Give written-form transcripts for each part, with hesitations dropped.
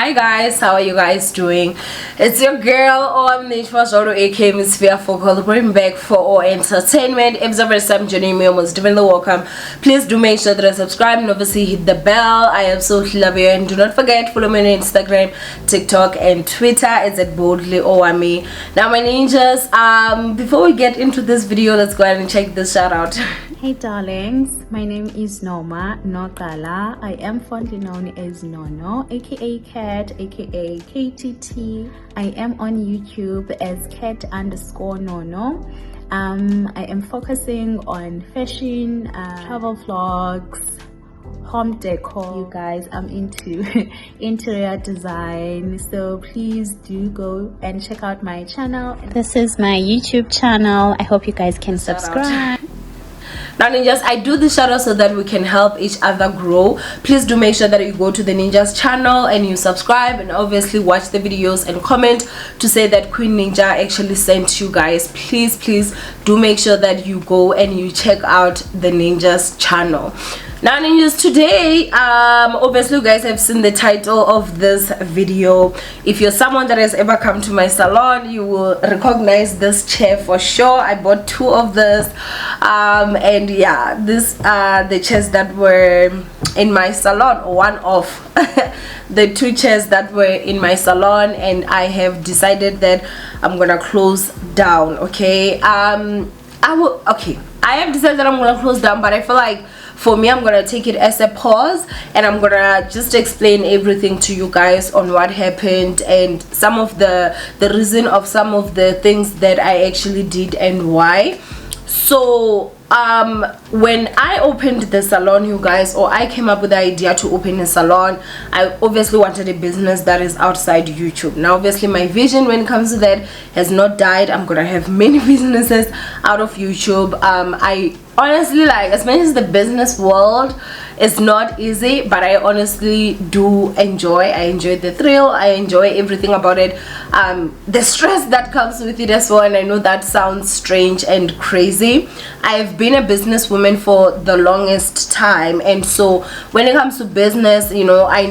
Hi guys, how are you guys doing? It's your girl Owamie aka Miss Fearful, bring back for all entertainment. If it's the first time joining me, most definitely welcome. Please do make sure that I subscribe and obviously hit the bell. I absolutely love you, and do not forget, follow me on Instagram, TikTok and Twitter. It's at boldly Owamie. Now my ninjas, before we get into this video, let's go ahead and check this shout out. Hey darlings, my name is Noma Nogala. I am fondly known as Nono, aka Cat, aka KTT. I am on YouTube as cat_Nono. I am focusing on fashion, travel vlogs, home decor. You guys, I'm into interior design, so please do go and check out my channel. This is my YouTube channel. I hope you guys can subscribe. Now ninjas, I do this shout out so that we can help each other grow. Please do make sure that you go to the ninjas channel and you subscribe, and obviously watch the videos and comment to say that Queen Ninja actually sent you guys. Please do make sure that you go and you check out the ninjas channel. Now ninjas, today obviously you guys have seen the title of this video. If you're someone that has ever come to my salon, you will recognize this chair for sure. I bought two of this, and yeah, these are the chairs that were in my salon, or one of the two chairs that were in my salon, and I have decided that I'm gonna close down. Okay, I have decided that I'm gonna close down, but I feel like for me, I'm gonna take it as a pause, and I'm gonna just explain everything to you guys on what happened and some of the reason of some of the things that I actually did and why. So when I opened the salon, you guys, or I came up with the idea to open a salon, I obviously wanted a business that is outside YouTube. Now obviously my vision when it comes to that has not died. I'm gonna have many businesses out of YouTube. I honestly, like, as much as the business world is not easy, but I honestly do enjoy. I enjoy the thrill, I enjoy everything about it, the stress that comes with it as well. And I know that sounds strange and crazy. I've been a businesswoman for the longest time, and so when it comes to business, you know, I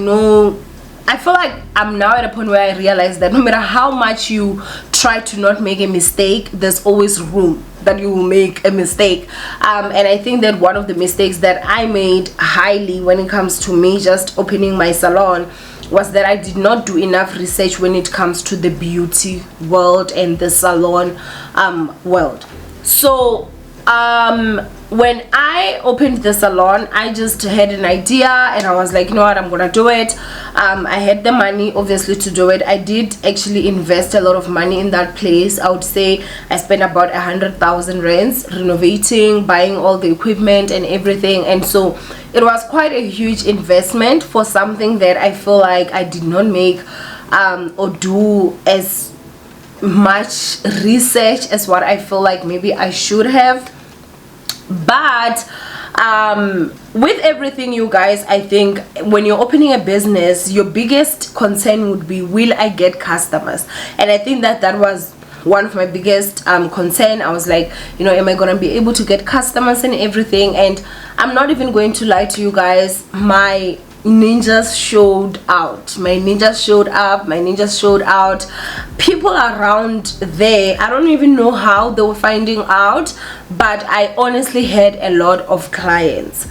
feel like I'm now at a point where I realize that no matter how much you try to not make a mistake, there's always room that you will make a mistake. And I think that one of the mistakes that I made highly when it comes to me just opening my salon was that I did not do enough research when it comes to the beauty world and the salon world. So when I opened the salon, I just had an idea and I was like, you know what, I'm gonna do it. I had the money obviously to do it. I did actually invest a lot of money in that place. I would say I spent about 100,000 rands renovating, buying all the equipment and everything, and so it was quite a huge investment for something that I feel like I did not make or do as much research as what I feel like maybe I should have. But with everything, you guys, I think when you're opening a business, your biggest concern would be, will I get customers? And I think that was one of my biggest concern. I was like, you know, am I gonna be able to get customers and everything? And I'm not even going to lie to you guys, my ninjas showed out. My ninjas showed up, my ninjas showed out. People around there, I don't even know how they were finding out, but I honestly had a lot of clients.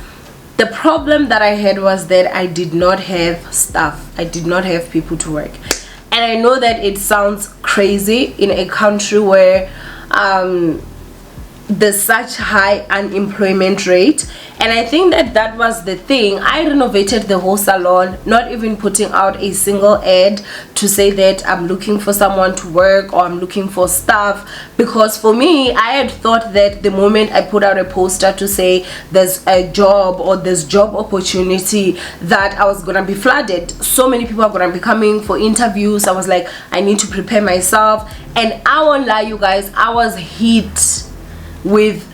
The problem that I had was that I did not have staff. I did not have people to work. And I know that it sounds crazy in a country where there's such high unemployment rate, and I think that was the thing. I renovated the whole salon, not even putting out a single ad to say that I'm looking for someone to work or I'm looking for staff, because for me, I had thought that the moment I put out a poster to say there's a job or there's job opportunity, that I was gonna be flooded. So many people are gonna be coming for interviews. I was like, I need to prepare myself, and I won't lie you guys, I was hit with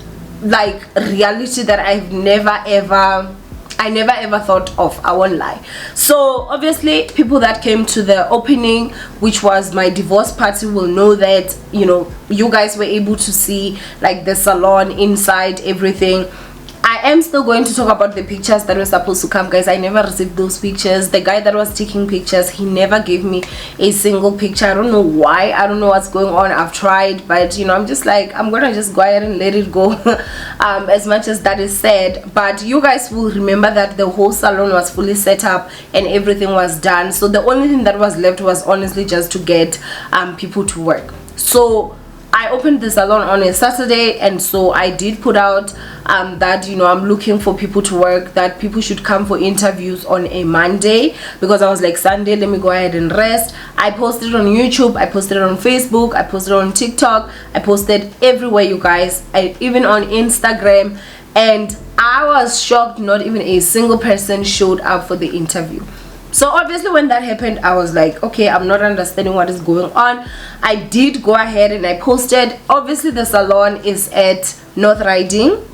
like reality that I never ever thought of. I won't lie. So obviously people that came to the opening, which was my divorce party, will know that, you know, you guys were able to see like the salon inside, everything. I am still going to talk about the pictures that were supposed to come, guys. I never received those pictures. The guy that was taking pictures, he never gave me a single picture. I don't know why. I don't know what's going on. I've tried, but you know, I'm just like, I'm gonna just go ahead and let it go. As much as that is sad, but you guys will remember that the whole salon was fully set up and everything was done. So the only thing that was left was honestly just to get people to work. So I opened the salon on a Saturday, and so I did put out that, you know, I'm looking for people to work, that people should come for interviews on a Monday, because I was like, Sunday, let me go ahead and rest. I posted it on YouTube, I posted it on Facebook, I posted it on TikTok, I posted everywhere, you guys, even on Instagram, and I was shocked not even a single person showed up for the interview. So obviously when that happened, I was like, okay, I'm not understanding what is going on. I did go ahead and I posted. Obviously the salon is at North Riding,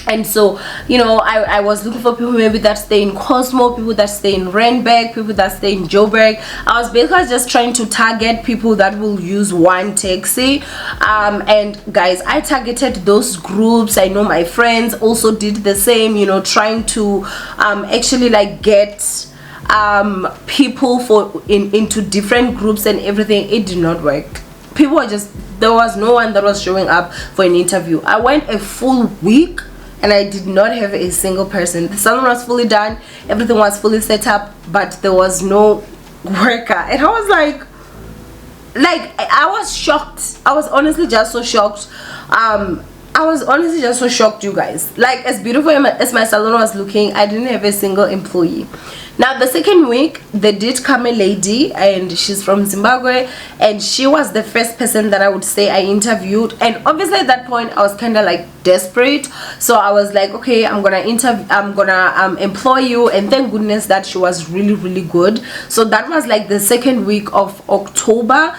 and so, you know, I was looking for people maybe that stay in Cosmo, people that stay in Randburg, people that stay in Joburg. I was basically just trying to target people that will use one taxi, and guys, I targeted those groups. I know my friends also did the same, you know, trying to actually like get people for into different groups and everything. It did not work. People were just, there was no one that was showing up for an interview. I went a full week and I did not have a single person. The salon was fully done, everything was fully set up, but there was no worker. And I was like I was shocked. I was honestly just so shocked. I was honestly just so shocked, you guys. Like, as beautiful as my salon was looking, I didn't have a single employee. Now the second week, there did come a lady, and she's from Zimbabwe, and she was the first person that I would say I interviewed. And obviously at that point I was kind of like desperate, so I was like, okay, I'm gonna employ you. And thank goodness that she was really good. So that was like the second week of October.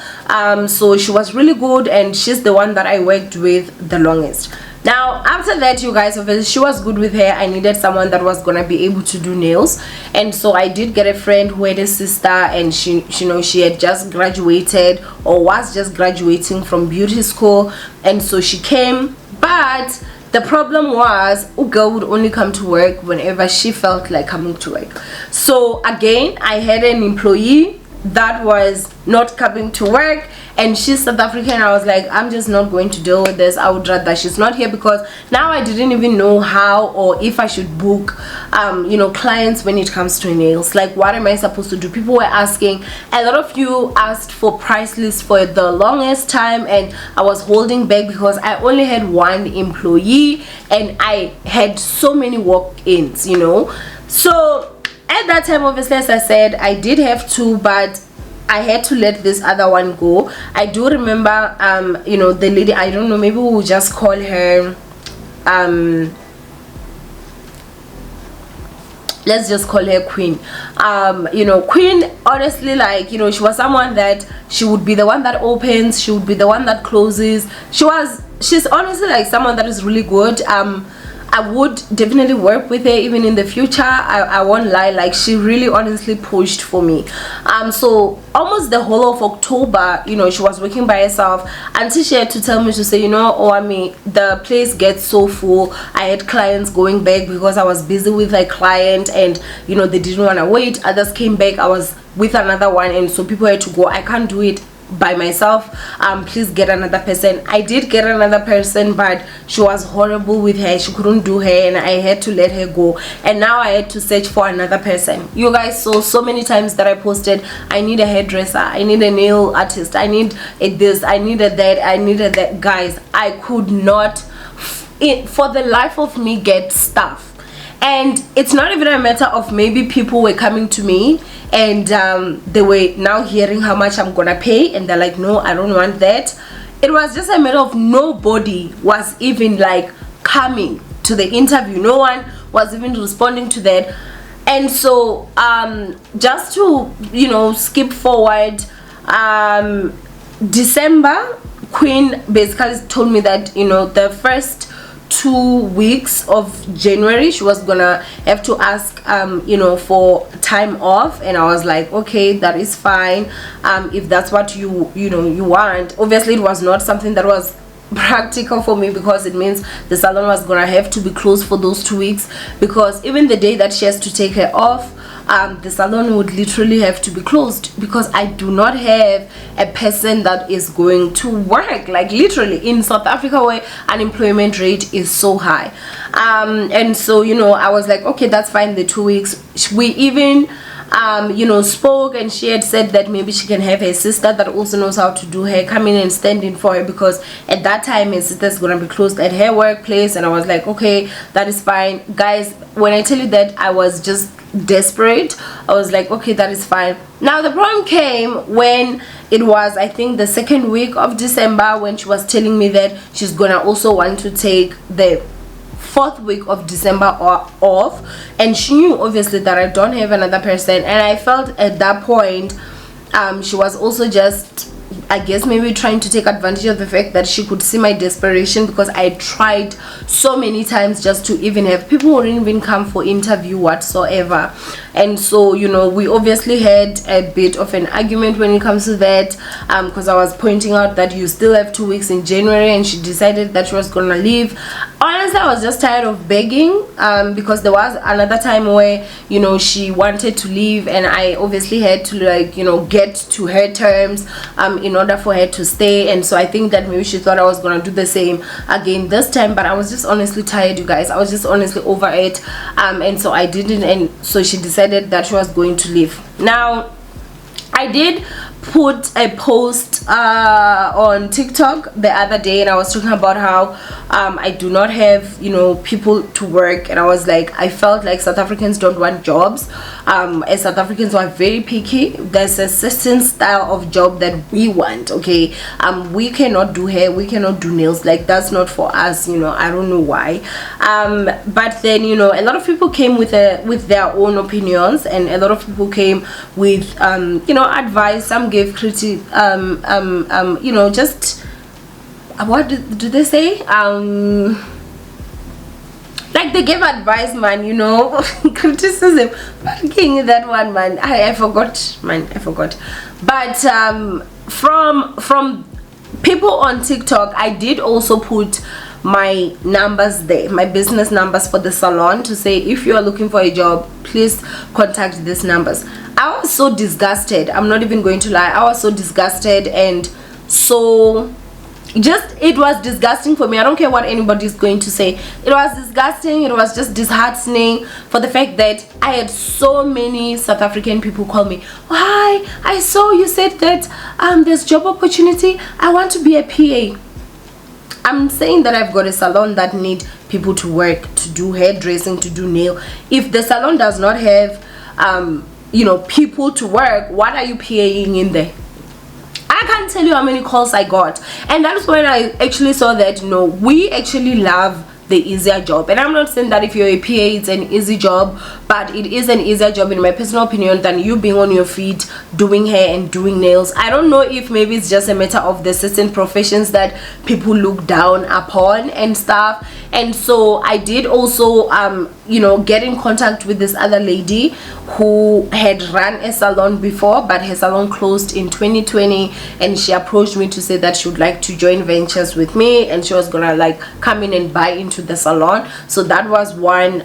So she was really good, and she's the one that I worked with the longest. Now after that, you guys, obviously she was good with hair. I needed someone that was gonna be able to do nails, and so I did get a friend who had a sister, and she you know, she had just graduated or was just graduating from beauty school, and so she came. But the problem was, a girl would only come to work whenever she felt like coming to work. So again, I had an employee that was not coming to work, and she's South African. I was like, I'm just not going to deal with this. I would rather she's not here, because now I didn't even know how or if I should book you know, clients when it comes to nails. Like, what am I supposed to do? People were asking, a lot of you asked for price lists for the longest time, and I was holding back because I only had one employee and I had so many walk-ins, you know. So at that time, obviously, as I said, I did have two, but I had to let this other one go. I do remember you know, the lady, I don't know, maybe we'll just call her let's just call her Queen. You know, Queen, honestly, like, you know, she was someone that she would be the one that opens, she would be the one that closes. She's honestly like someone that is really good. I would definitely work with her even in the future. I won't lie, like, she really honestly pushed for me. So almost the whole of October, you know, she was working by herself until she had to tell me to say, you know, Owamie, the place gets so full. I had clients going back because I was busy with a client, and you know, they didn't want to wait. Others came back, I was with another one, and so people had to go. I can't do it by myself. Please get another person. I did get another person, but she was horrible with hair. She couldn't do hair, and I had to let her go. And now I had to search for another person. You guys saw so many times that I posted, I need a hairdresser, I need a nail artist, I need this, I needed that, I needed that. Guys, I could not for the life of me get staff. And it's not even a matter of maybe people were coming to me and they were now hearing how much I'm gonna pay, and they're like, no, I don't want that. It was just a matter of nobody was even like coming to the interview. No one was even responding to that. And so just to, you know, skip forward, December, Queen basically told me that, you know, the first 2 weeks of January she was gonna have to ask you know, for time off. And I was like, okay, that is fine, if that's what you know you want. Obviously it was not something that was practical for me, because it means the salon was gonna have to be closed for those 2 weeks, because even the day that she has to take her off, the salon would literally have to be closed, because I do not have a person that is going to work, like literally in South Africa where unemployment rate is so high. And so, you know, I was like, okay, that's fine, the 2 weeks. We even you know, spoke, and she had said that maybe she can have her sister that also knows how to do hair come in and stand in for her, because at that time her sister's gonna be closed at her workplace. And I was like, okay, that is fine. Guys, when I tell you that I was just desperate, I was like, okay, that is fine. Now the problem came when it was, I think, the second week of December, when she was telling me that she's gonna also want to take the 4th week of December off, and she knew obviously that I don't have another person. And I felt at that point she was also just, I guess, maybe trying to take advantage of the fact that she could see my desperation, because I tried so many times just to even have people who didn't even come for interview whatsoever. And so, you know, we obviously had a bit of an argument when it comes to that, because I was pointing out that you still have 2 weeks in January, and she decided that she was gonna leave. Honestly, I was just tired of begging, because there was another time where, you know, she wanted to leave, and I obviously had to, like, you know, get to her terms in order for her to stay. And so I think that maybe she thought I was gonna do the same again this time, but I was just honestly tired, you guys. I was just honestly over it, and so I didn't. And so she decided that she was going to leave. Now I did put a post on TikTok the other day, and I was talking about how I do not have, you know, people to work. And I was like, I felt like South Africans don't want jobs, as South Africans are very picky. There's a certain style of job that we want, okay? We cannot do hair, we cannot do nails, like that's not for us, you know. I don't know why. But then, you know, a lot of people came with their own opinions, and a lot of people came with you know, advice. Some gave critique, you know, just what do they say, like they gave advice, man, you know. Criticism, fucking that one, man. I forgot, man, I forgot. But from people on TikTok, I did also put my numbers there, my business numbers for the salon, to say if you are looking for a job, please contact these numbers. I was so disgusted, I'm not even going to lie. I was so disgusted, and so just, it was disgusting for me. I don't care what anybody is going to say. It was disgusting. It was just disheartening for the fact that I had so many South African people call me, hi, I saw you said that there's job opportunity, I want to be a PA. I'm saying that I've got a salon that need people to work, to do hairdressing, to do nail. If the salon does not have you know, people to work, what are you PAing in there? I can't tell you how many calls I got. And that's when I actually saw that, you know, we actually love the easier job. And I'm not saying that if you're a PA it's an easy job, but it is an easier job in my personal opinion than you being on your feet doing hair and doing nails. I don't know if maybe it's just a matter of the certain professions that people look down upon and stuff. And so I did also you know, get in contact with this other lady who had run a salon before, but her salon closed in 2020, and she approached me to say that she would like to join ventures with me, and she was gonna like come in and buy into the salon. So that was one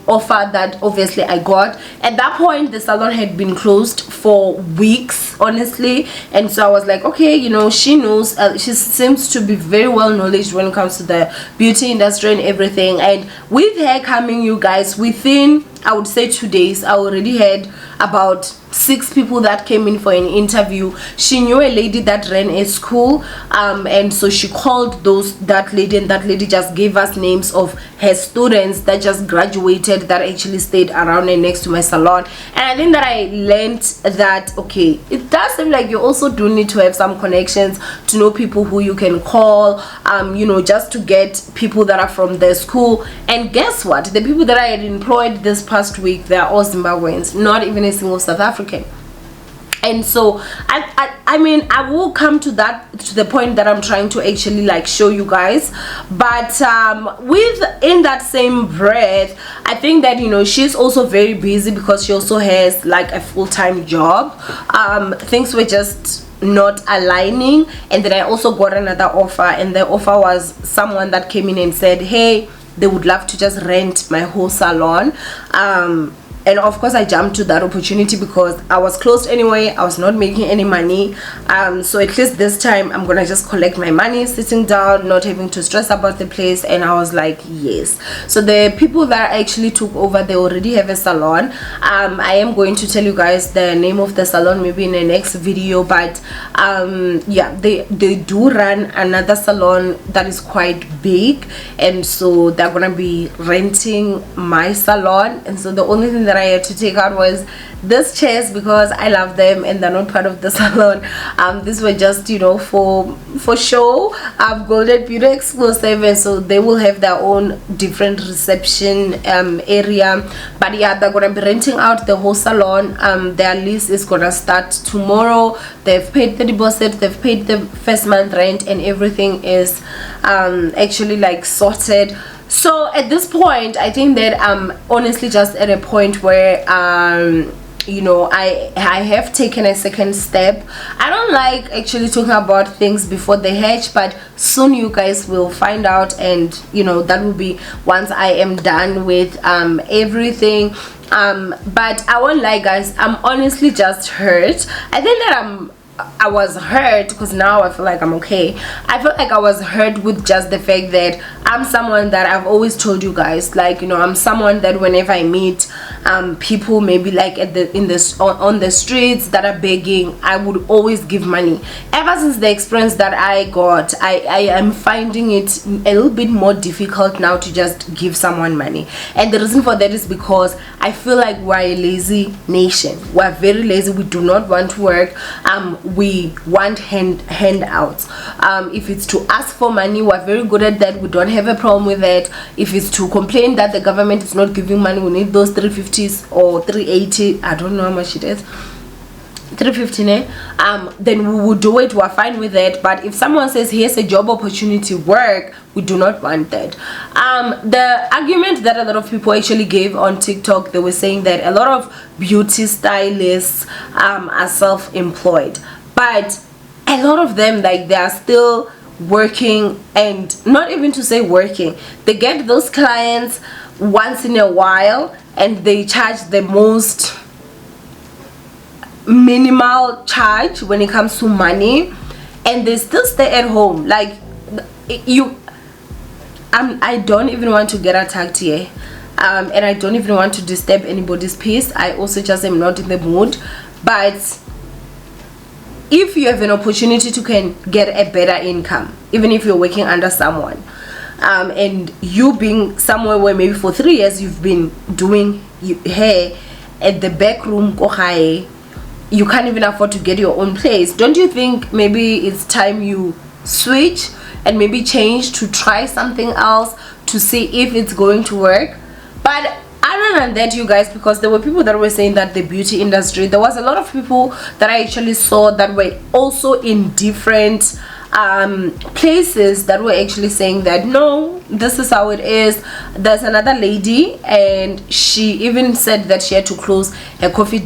offer that obviously I got. At that point the salon had been closed for weeks, honestly, and so I was like, okay, you know, she knows, she seems to be very well knowledge when it comes to the beauty industry and everything. And with her coming, you guys, within, I would say, 2 days, I already had about 6 people that came in for an interview. She knew a lady that ran a school, and so she called that lady, and that lady just gave us names of her students that just graduated, that actually stayed around and next to my salon. And I think that I learned that, okay, it does seem like you also do need to have some connections to know people who you can call, you know, just to get people that are from the school. And guess what, the people that I had employed this past week, they are all Zimbabweans, not even a single South African. And so I mean, I will come to that, to the point that I'm trying to actually like show you guys. But in that same breath, I think that, you know, she's also very busy because she also has like a full-time job. Things were just not aligning. And then I also got another offer, and the offer was someone that came in and said, hey, they would love to just rent my whole salon. And of course I jumped to that opportunity because I was closed anyway. I was not making any money, so at least this time I'm gonna just collect my money sitting down, not having to stress about the place. And I was like, yes. So the people that actually took over, they already have a salon. I am going to tell you guys the name of the salon maybe in the next video, but yeah, they do run another salon that is quite big, and so they're gonna be renting my salon. And so the only thing that I had to take out was these chairs because I love them and they're not part of the salon. These were just, you know, for show. Golden Beauty exclusive, and so they will have their own different reception area. But yeah, they're gonna be renting out the whole salon. Their lease is gonna start tomorrow. They've paid the deposit, they've paid the first month rent, and everything is actually like sorted. So at this point, I think that I'm honestly just at a point where you know, I have taken a second step. I don't like actually talking about things before they hatch, but soon you guys will find out, and you know, that will be once I am done with everything. But I won't lie guys, I'm honestly just hurt. I think that I was hurt because now I feel like I'm okay. I felt like I was hurt with just the fact that I'm someone that I've always told you guys, like, you know, I'm someone that whenever I meet people maybe like on the streets that are begging, I would always give money. Ever since the experience that I got, I am finding it a little bit more difficult now to just give someone money. And the reason for that is because I feel like we're a lazy nation. We're very lazy. We do not want to work. We want handouts. If it's to ask for money, we're very good at that. We don't have a problem with that. If it's to complain that the government is not giving money, we need those 350s or 380, I don't know how much it is, 315, then we will do it. We're fine with that. But if someone says here's a job opportunity, work, we do not want that. The argument that a lot of people actually gave on TikTok, they were saying that a lot of beauty stylists are self-employed, but a lot of them, like, they are still working, and not even to say working, they get those clients once in a while and they charge the most minimal charge when it comes to money, and they still stay at home. Like, I don't even want to get attacked here, and I don't even want to disturb anybody's peace. I also just am not in the mood. But if you have an opportunity to can get a better income, even if you're working under someone, and you being somewhere where maybe for 3 years you've been doing hair at the back room, you can't even afford to get your own place, don't you think maybe it's time you switch and maybe change to try something else to see if it's going to work? But other than that, you guys, because there were people that were saying that the beauty industry, there was a lot of people that I actually saw that were also in different places that were actually saying that no, this is how it is. There's another lady, and she even said that she had to close her coffee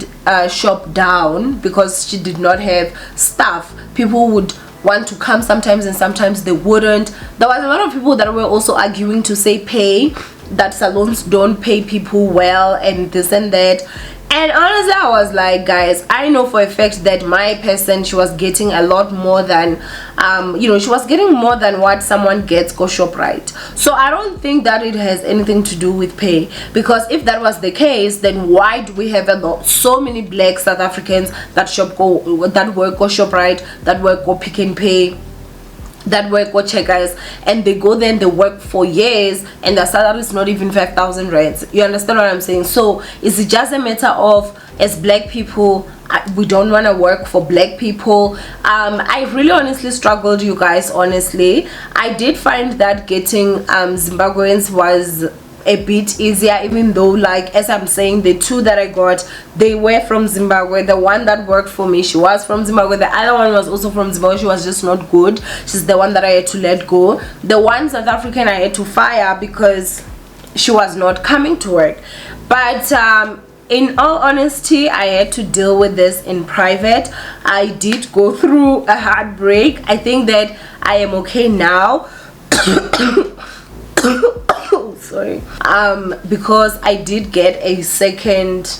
shop down because she did not have staff. People would want to come sometimes and sometimes they wouldn't. There was a lot of people that were also arguing to say that salons don't pay people well and this and that. And honestly, I was like, guys, I know for a fact that my person, she was getting a lot more than you know, she was getting more than what someone gets go shop right. So I don't think that it has anything to do with pay, because if that was the case, then why do we have so many black South Africans that work go shop right, that work go Pick n Pay, that work go Checkers, and they go there and they work for years and their salary is not even 5,000 rands? You understand what I'm saying? So is it just a matter of, as black people, we don't want to work for black people? I really honestly struggled, you guys. Honestly, I did find that getting Zimbabweans was a bit easier, even though, like, as I'm saying, the two that I got, they were from Zimbabwe. The one that worked for me, she was from Zimbabwe. The other one was also from Zimbabwe. She was just not good. She's the one that I had to let go. The one South African I had to fire because she was not coming to work. But in all honesty, I had to deal with this in private. I did go through a heartbreak. I think that I am okay now. Sorry. Because I did get a second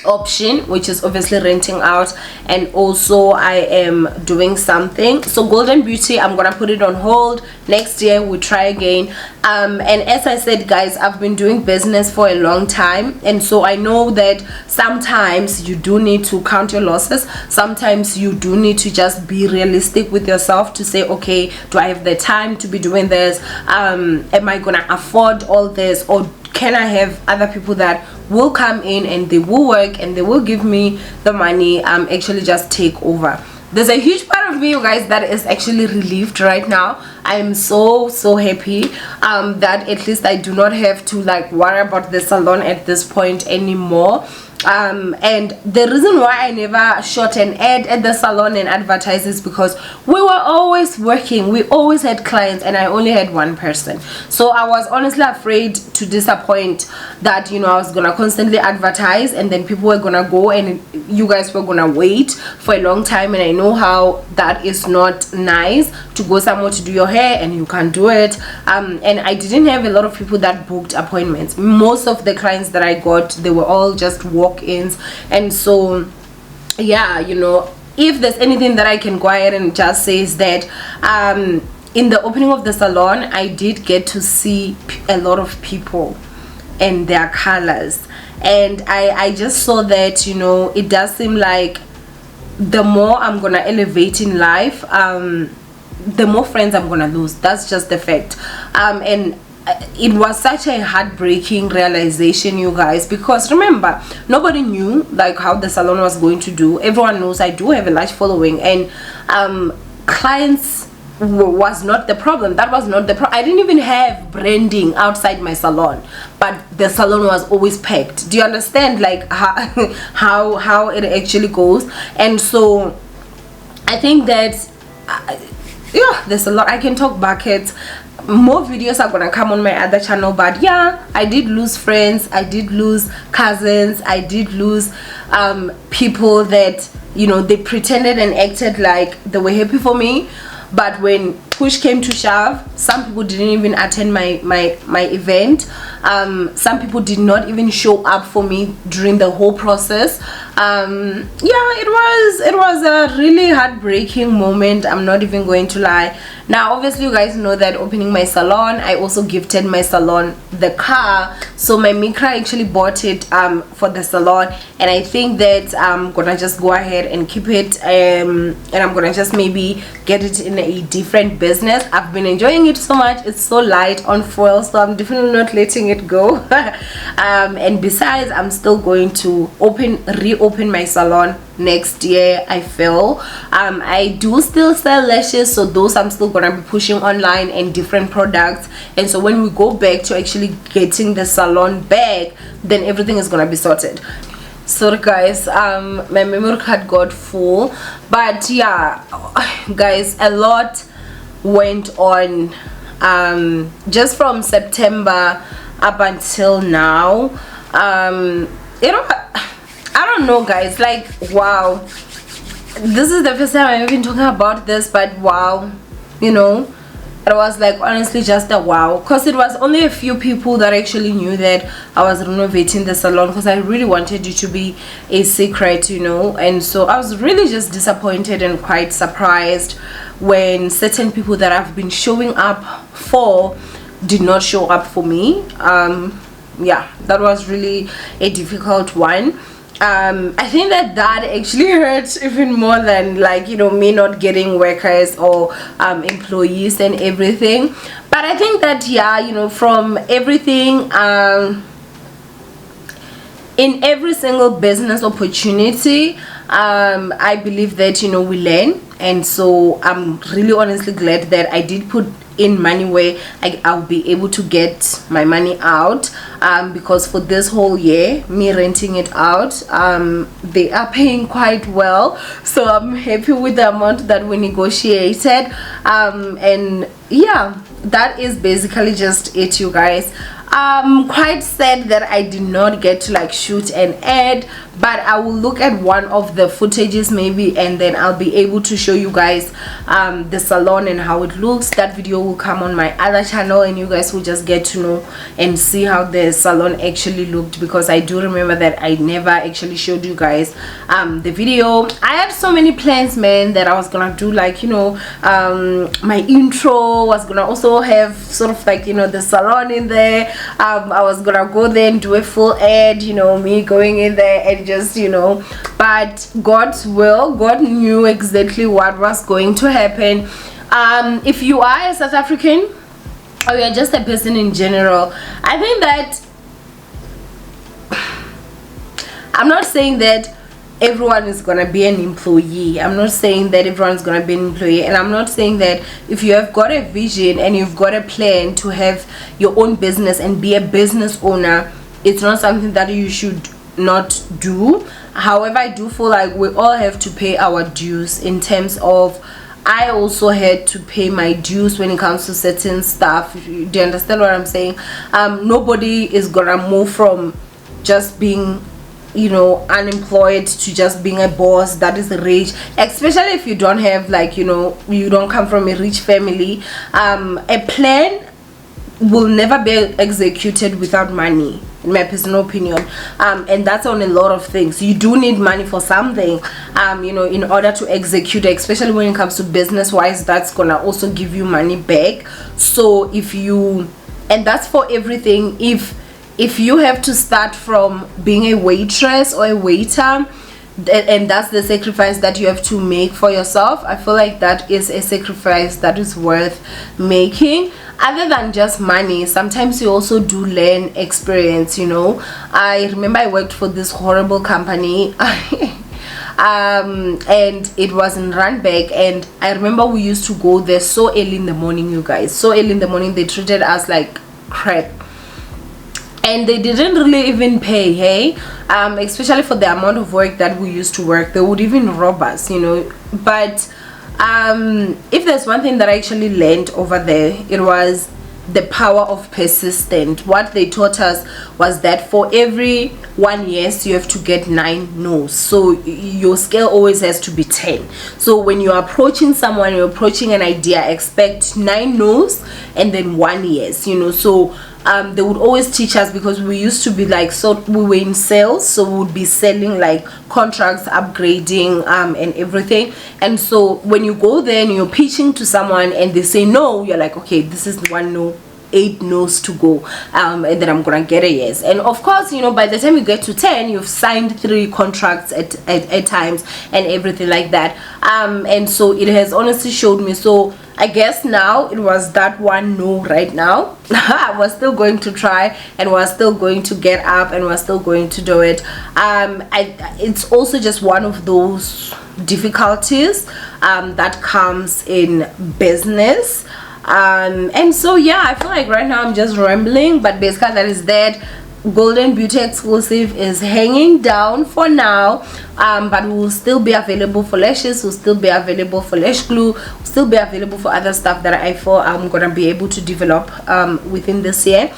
option, which is obviously renting out, and also I am doing something. So Golden Beauty, I'm gonna put it on hold. Next year we'll try again. And as I said, guys, I've been doing business for a long time, and so I know that sometimes you do need to count your losses. Sometimes you do need to just be realistic with yourself to say, okay, do I have the time to be doing this? Am I gonna afford all this, or can I have other people that will come in and they will work and they will give me the money, actually just take over? There's a huge part of me, you guys, that is actually relieved right now. I am so happy that at least I do not have to like worry about the salon at this point anymore. And the reason why I never shot an ad at the salon and advertised is because we were always working, we always had clients, and I only had one person. So I was honestly afraid to disappoint, that, you know, I was gonna constantly advertise and then people were gonna go and you guys were gonna wait for a long time. And I know how that is not nice, to go somewhere to do your hair and you can't do it. And I didn't have a lot of people that booked appointments. Most of the clients that I got, they were all just walk-ins. And so yeah, you know, if there's anything that I can go ahead and just say is that in the opening of the salon, I did get to see a lot of people and their colors, and I just saw that, you know, it does seem like the more I'm gonna elevate in life, the more friends I'm gonna lose. That's just the fact. And it was such a heartbreaking realization, you guys, because remember, nobody knew like how the salon was going to do. Everyone knows I do have a large following, and clients was not the problem. That was not the problem. I didn't even have branding outside my salon, but the salon was always packed. Do you understand like how it actually goes? And so I think that yeah, there's a lot I can talk buckets. More videos are gonna come on my other channel, but yeah, I did lose friends, I did lose cousins, I did lose people that, you know, they pretended and acted like they were happy for me, but when push came to shove, some people didn't even attend my event. Some people did not even show up for me during the whole process. Yeah, it was a really heartbreaking moment, I'm not even going to lie. Now obviously you guys know that opening my salon, I also gifted my salon the car. So my Mikra actually bought it for the salon, and I think that I'm gonna just go ahead and keep it, and I'm gonna just maybe get it in a different business. I've been enjoying it so much. It's so light on foil, so I'm definitely not letting it go. And besides, I'm still going to reopen my salon next year, I feel. I do still sell lashes, so those I'm still gonna be pushing online and different products. And so when we go back to actually getting the salon back, then everything is gonna be sorted. Sorry guys, my memory card got full, but yeah guys, a lot went on just from September up until now. You know, I don't know guys, like wow, this is the first time I'm even talking about this, but wow, you know, it was like honestly just a wow, because it was only a few people that actually knew that I was renovating the salon, because I really wanted it to be a secret, you know. And so I was really just disappointed and quite surprised when certain people that I've been showing up for did not show up for me. Yeah, that was really a difficult one. I think that actually hurts even more than, like, you know, me not getting workers or employees and everything. But I think that, yeah, you know, from everything, in every single business opportunity, I believe that, you know, we learn. And so I'm really honestly glad that I did put in money where I'll be able to get my money out, because for this whole year, me renting it out, they are paying quite well, so I'm happy with the amount that we negotiated. And yeah, that is basically just it, you guys. I'm quite sad that I did not get to like shoot an ad, but I will look at one of the footages maybe, and then I'll be able to show you guys the salon and how it looks. That video will come on my other channel, and you guys will just get to know and see how the salon actually looked, because I do remember that I never actually showed you guys the video. I had so many plans, man, that I was gonna do, like, you know, my intro was gonna also have sort of like, you know, the salon in there. I was gonna go there and do a full ad, you know, me going in there and just, you know, but God's will, God knew exactly what was going to happen. If you are a South African, or you're just a person in general, I think that I'm not saying that everyone is gonna be an employee. I'm not saying that everyone's gonna be an employee, and I'm not saying that if you have got a vision and you've got a plan to have your own business and be a business owner, it's not something that you should not do. However, I do feel like we all have to pay our dues, in terms of I also had to pay my dues when it comes to certain stuff. Do you understand what I'm saying? Nobody is gonna move from just being, you know, unemployed to just being a boss that is rich, especially if you don't have, like, you know, you don't come from a rich family. A plan will never be executed without money, in my personal opinion, and that's on a lot of things. You do need money for something, you know, in order to execute, especially when it comes to business wise. That's gonna also give you money back. So if you, and that's for everything, if you have to start from being a waitress or a waiter, and that's the sacrifice that you have to make for yourself, I feel like that is a sacrifice that is worth making. Other than just money, sometimes you also do learn experience, you know. I remember I worked for this horrible company and it was in Randburg, and I remember we used to go there so early in the morning, you guys, so early in the morning. They treated us like crap, and they didn't really even pay, hey, especially for the amount of work that we used to work. They would even rob us, you know. But if there's one thing that I actually learned over there, it was the power of persistent. What they taught us was that for every 1 yes, you have to get 9 no's. So your scale always has to be 10. So when you're approaching someone, you're approaching an idea, expect 9 no's and then 1 yes, you know. So they would always teach us, because we used to be like, so we were in sales, so we would be selling like contracts, upgrading, and everything. And so when you go there and you're pitching to someone and they say no, you're like, okay, this is 1 no, 8 no's to go, and then I'm gonna get a yes. And of course, you know, by the time you get to 10, you've signed 3 contracts at times and everything like that. And so it has honestly showed me. So I guess now it was that 1 no right now. I was still going to try, and was still going to get up, and was still going to do it. It's also just one of those difficulties that comes in business. And so yeah, I feel like right now I'm just rambling, but basically that is that. Golden Beauty exclusive is hanging down for now, but will still be available for lashes, will still be available for lash glue, will still be available for other stuff that I feel I'm gonna be able to develop within this year.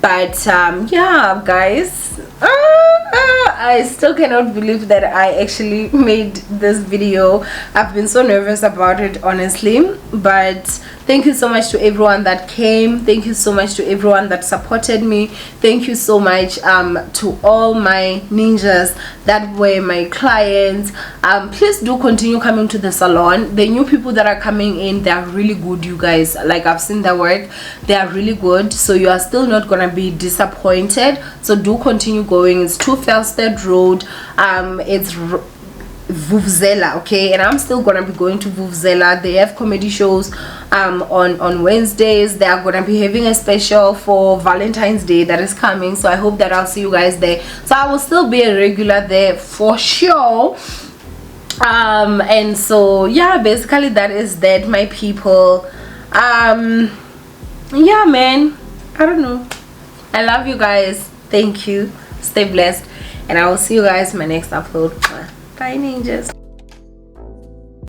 But yeah, guys, I still cannot believe that I actually made this video. I've been so nervous about it, honestly. But thank you so much to everyone that came. Thank you so much to everyone that supported me. Thank you so much to all my ninjas that were my clients. Please do continue coming to the salon. The new people that are coming in, they are really good, you guys. Like, I've seen their work, they are really good, so you are still not gonna be disappointed. So do continue going. It's 2 Felsted Road. It's Vuvuzela, okay, and I'm still gonna be going to Vuvuzela. They have comedy shows on Wednesdays. They are gonna be having a special for Valentine's Day that is coming, so I hope that I'll see you guys there. So I will still be a regular there for sure. And so yeah, basically that is that, my people. Yeah, man, I don't know, I love you guys. Thank you, stay blessed, and I will see you guys in my next upload. Bye, ninjas.